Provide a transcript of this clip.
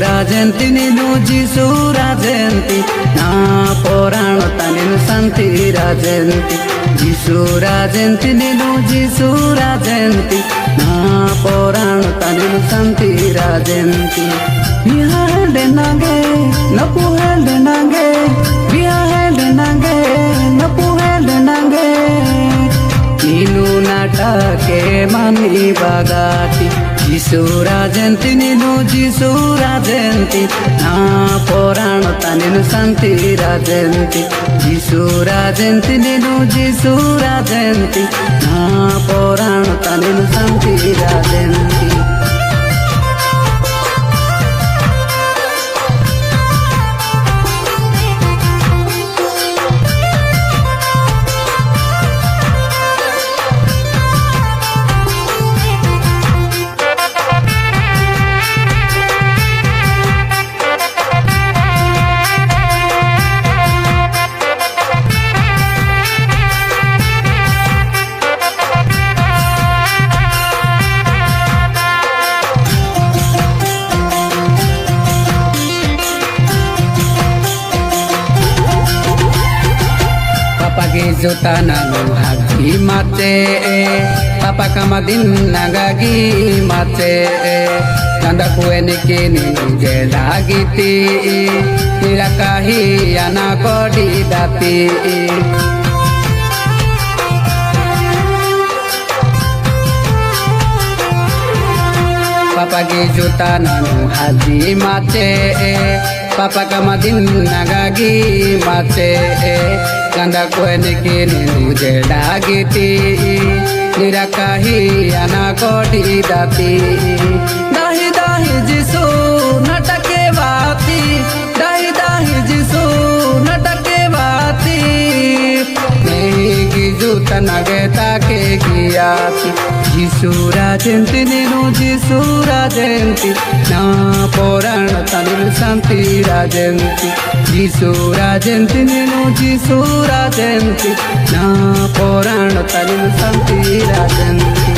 ಜಯಂತಿ ನೀನು ಜೀಸುರ ಜಯಂತಿ ನಾ ಪೋರಾಣ ತನಿನು ಸಂತೀರ ಜಯಂತಿ ಜೀಸುರ ಜಯಂತಿ ನೀನು ಜೀಸುರ ಜಯಂತಿ ನಾ ಪೋರಾಣ ತನಿನು ಸಂತೀರ ಜಯಂತಿ ಬಿಹಾ ಹೇಳ್ದೆ ನಂಗೆ ನಪು ಹೇಳ್ದೆ ನಂಗೆ ಬಿಹಾ ಹೇಳ್ದೆ ನಂಗೆ ನಪು ಹೇಳ್ದೆ ನಂಗೆ ನೀನು ನಾಟಕೆ ಮನಿ ಬಾಗಾಟಿ ಜೀಸುರ ಜಯಂತಿ ನೀನು ಜೀಸುರ ಜಯಂತಿ ನಾ ಪೋರಾಣ ತನಿನು ಸಂತೀರ ಜಯಂತಿ ಜೀಸುರ ಜಯಂತಿ ನೀನು ಜೀಸುರ ಜಯಂತಿ ನಾ ಪೋರಾಣ ತನಿನು ಸಂತೀರ ಜಯಂತಿ Juta nanu hagi mate papa kama din nagagi mate kanda kue nikini je lagiti nirakahi ana kodi dati papa gi juta nanu hagi mate papa kama din nagagi mate kanda kue nikini je lagiti nirakahi ana kodi dati dahi dahi jisu natake bati dahi dahi jisu natake bati nehi juta nage take giyati jisura jayanti ninu jisura jayanti na porana taninu santira jayanti jisura jayanti ninu jisura jayanti na porana taninu santira jayanti